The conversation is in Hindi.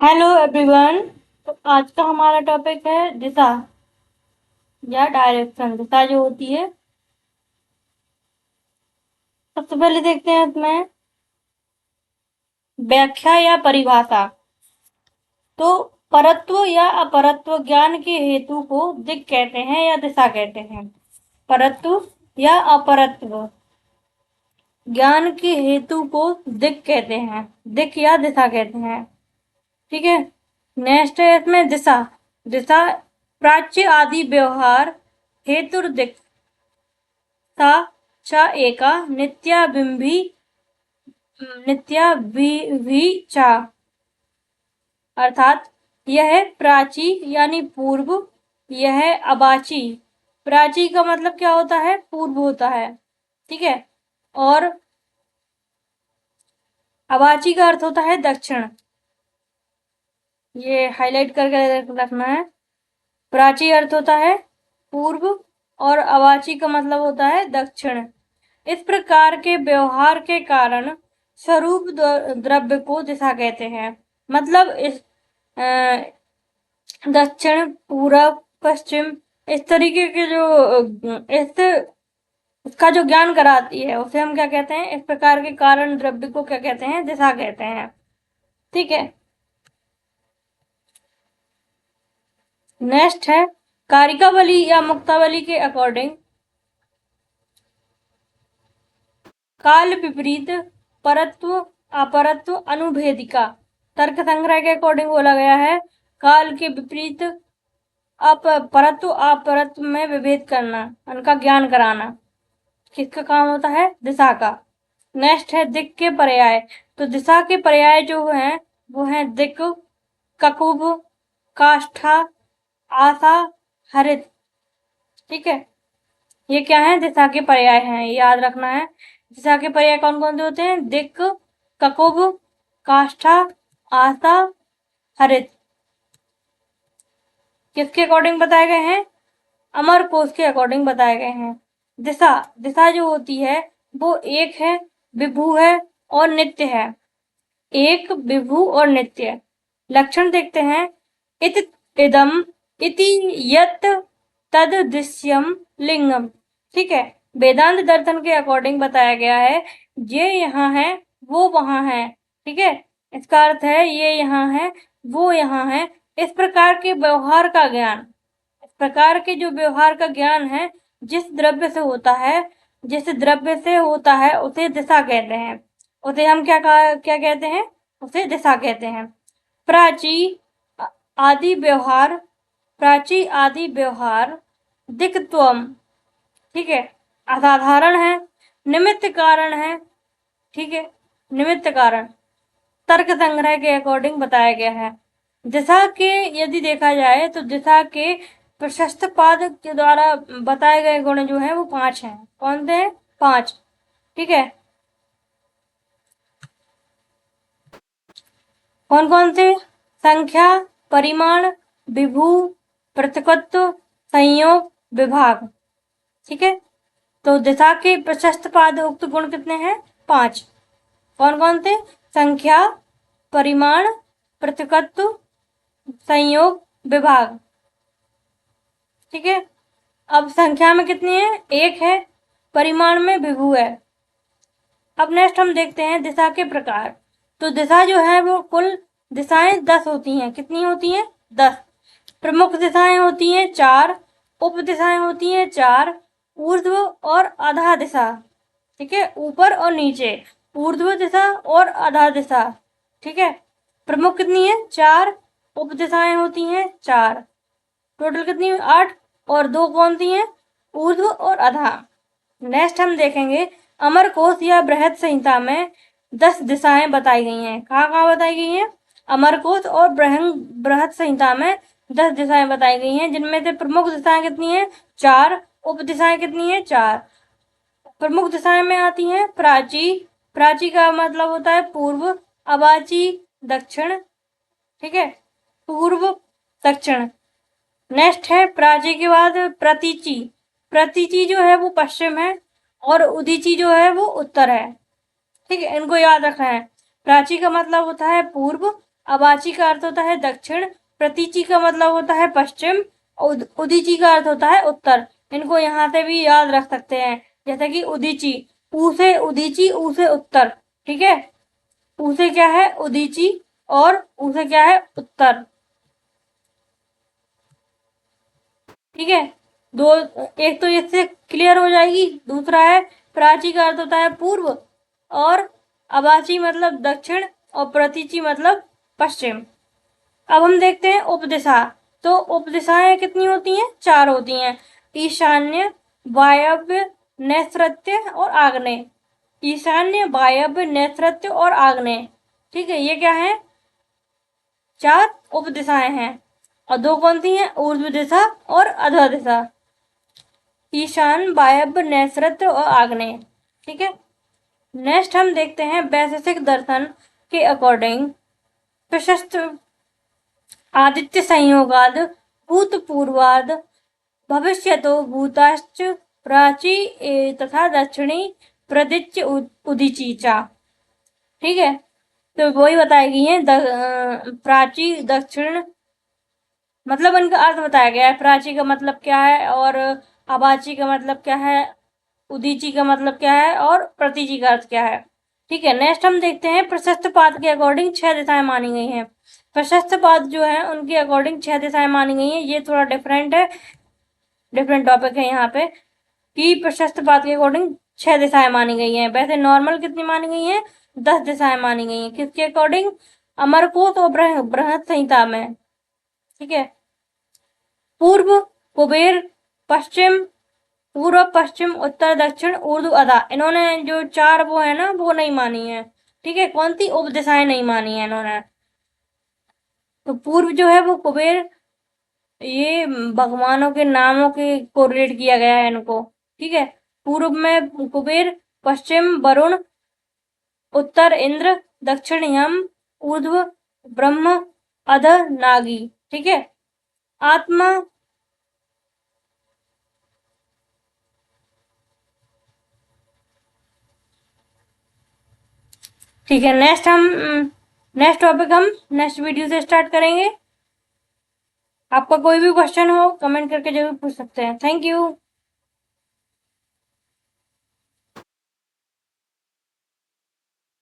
Hello everyone. तो आज का हमारा टॉपिक है दिशा या डायरेक्शन। दिशा जो होती है, सबसे पहले देखते हैं इसमें व्याख्या या परिभाषा। तो परत्व या अपरत्व ज्ञान के हेतु को दिक् कहते हैं या दिशा कहते हैं। परत्व या अपरत्व ज्ञान के हेतु को दिक् कहते हैं, दिक् या दिशा कहते हैं। ठीक है। नेक्स्ट है इसमें दिशा। दिशा प्राच्य आदि व्यवहार हेतु दिक् सा च एका नित्याभिभि चा। अर्थात यह प्राची यानी पूर्व, यह अबाची। प्राची का मतलब क्या होता है? पूर्व होता है। ठीक है। और अबाची का अर्थ होता है दक्षिण। ये हाईलाइट करके रखना है। प्राची अर्थ होता है पूर्व और अवाची का मतलब होता है दक्षिण। इस प्रकार के व्यवहार के कारण स्वरूप द्रव्य को दिशा कहते हैं। मतलब इस दक्षिण, पूरब, पश्चिम, इस तरीके के जो इसका जो ज्ञान कराती है उसे हम क्या कहते हैं? इस प्रकार के कारण द्रव्य को क्या कहते हैं? दिशा कहते हैं। ठीक है। नेक्स्ट है कारिकावली या मुक्तावली के अकॉर्डिंग काल विपरीत परत्व अपरत्व अनुभेदिका। तर्क संग्रह के अकॉर्डिंग बोला गया है काल के विपरीत परत्व अपरत्व में विभेद करना, उनका ज्ञान कराना किसका काम होता है? दिशा का। नेक्स्ट है दिक् के पर्याय। तो दिशा के पर्याय जो है वो है दिक्, ककुभ, काष्ठा, आशा, हरित। ठीक है। ये क्या है? दिशा के पर्याय हैं, याद रखना है। दिशा के पर्याय कौन कौन से होते हैं? दिक्, ककुभ, काष्ठा, आशा, हरित। किसके अकॉर्डिंग बताए गए हैं? अमर कोश के अकॉर्डिंग बताए गए हैं। दिशा दिशा जो होती है वो एक है, विभु है और नित्य है। एक, विभु और नित्य। लक्षण देखते हैं। इत, इदम, इति, यत्, तद, दृश्यम, लिंगम। ठीक है। वेदांत दर्शन के अकॉर्डिंग बताया गया है ये यहाँ है, वो वहां है। ठीक है। इसका अर्थ है ये यहाँ है, वो यहाँ है। इस प्रकार के व्यवहार का ज्ञान, इस प्रकार के जो व्यवहार का ज्ञान है जिस द्रव्य से होता है, जिस द्रव्य से होता है उसे दिशा कहते हैं। उसे हम क्या कहते हैं? उसे दिशा कहते हैं। प्राची आदि व्यवहार, प्राची आदि व्यवहार दिक्त्वम। ठीक है। असाधारण है, निमित्त कारण है। ठीक है। निमित्त कारण तर्क संग्रह के अकॉर्डिंग बताया गया है। दिशा के यदि देखा जाए तो दिशा के प्रशस्त पाद के द्वारा बताए गए गुण जो है वो 5 हैं। कौन से? 5। ठीक है। कौन कौन से? संख्या, परिमाण, विभु, पृथकत्व, संयोग, विभाग। ठीक है। तो दिशा के प्रशस्त पाद उक्त गुण कितने हैं? 5। कौन कौन से? संख्या, परिमाण, पृथकत्व, संयोग, विभाग। ठीक है। अब संख्या में कितनी है? 1 है। परिमाण में विभु है। अब नेक्स्ट हम देखते हैं दिशा के प्रकार। तो दिशा जो है वो कुल दिशाएं 10 होती हैं। कितनी होती हैं? 10। प्रमुख दिशाएं होती हैं 4, उप दिशाएं होती हैं 4, ऊर्ध्व और अधा दिशा। ठीक है। ऊपर और नीचे, ऊर्ध्व दिशा और अधा दिशा। ठीक है। प्रमुख कितनी है? 4। उप दिशाएं होती हैं 4। टोटल कितनी? 8। और 2 कौन सी हैं? ऊर्ध्व और अधा। नेक्स्ट हम देखेंगे अमरकोश या बृहद संहिता में 10 दिशाएं बताई गई हैं। कहाँ कहाँ बताई गई हैं? अमरकोश और बृहद संहिता में 10 दिशाएं बताई गई हैं, जिनमें से प्रमुख दिशाएं कितनी हैं? 4। उप दिशाएं कितनी हैं? 4। प्रमुख दिशाएं में आती हैं प्राची। प्राची का मतलब होता है पूर्व, अवाची दक्षिण। ठीक है। पूर्व, दक्षिण। नेक्स्ट है प्राची के बाद प्रतीची। प्रतीची जो है वो पश्चिम है और उदीची जो है वो उत्तर है। ठीक है। इनको याद रखना है। प्राची का मतलब होता है पूर्व अवाची का अर्थ होता है दक्षिण, प्रतीची का मतलब होता है पश्चिम, उदीची का अर्थ होता है उत्तर। इनको यहाँ से भी याद रख सकते हैं, जैसे कि उदीची, ऊ से उदीची, ऊ से उत्तर, ठीक है। ऊ से क्या है उदीची और ऊ से क्या है उत्तर, ठीक है। दो, एक तो इससे क्लियर हो जाएगी। दूसरा है प्राची का अर्थ होता है पूर्व, और अवाची मतलब दक्षिण, और प्रतीची मतलब पश्चिम। अब हम देखते हैं उपदिशा। तो उपदिशाएं कितनी होती हैं? 4 होती हैं, ईशान्य, वायव्य, नैऋत्य और आग्नेय। ईशान्य, वायव्य, नैऋत्य और आग्नेय, ठीक है। ये क्या है? 4 उपदिशाएं हैं। और 2 कौन सी हैं? ऊर्ध्व दिशा और अधो दिशा। ईशान, वायव्य, नैऋत्य और आग्नेय, ठीक है। नेक्स्ट हम देखते हैं वैशेषिक दर्शन के अकॉर्डिंग प्रशस्त आदित्य संयोगाद भूतपूर्वाद भविष्यतो भूताश्च प्राची तथा दक्षिणी प्रदिच्य उदीची चा, ठीक है। तो वही बताएगी है प्राची, दक्षिण, मतलब इनका अर्थ बताया गया है। प्राची का मतलब क्या है और अवाची का मतलब क्या है, उदीची का मतलब क्या है और प्रतीची का अर्थ क्या है, ठीक है। नेक्स्ट हम देखते हैं प्रशस्त पाद के अकॉर्डिंग 6 दिशाएं मानी गई हैं। प्रशस्त पाद जो है उनके अकॉर्डिंग 6 दिशाएं मानी गई हैं। ये थोड़ा डिफरेंट है, डिफरेंट टॉपिक है यहाँ पे, कि प्रशस्त पाद के अकॉर्डिंग 6 दिशाएं मानी गई हैं। वैसे नॉर्मल कितनी मानी गई हैं? 10 दिशाएं मानी गई हैं। किसके अकॉर्डिंग? अमरकोश और बृहद संहिता में, ठीक है। पूर्व, कुबेर, पश्चिम, पूर्व, पश्चिम, उत्तर, दक्षिण, ऊर्ध्व, अधा, इन्होंने जो 4 वो है ना, वो नहीं मानी है, ठीक है। कौन सी? उपदिशाएं नहीं मानी है इन्होंने। तो पूर्व जो है वो कुबेर, ये भगवानों के नामों के कोरिलेट किया गया है इनको, ठीक है। पूर्व में कुबेर, पश्चिम वरुण, उत्तर इंद्र, दक्षिण यम, ऊर्ध्व ब्रह्म, अध नागी, ठीक है। आत्मा, ठीक है। नेक्स्ट टॉपिक हम नेक्स्ट वीडियो से स्टार्ट करेंगे। आपका कोई भी क्वेश्चन हो कमेंट करके जरूर पूछ सकते हैं। Thank you.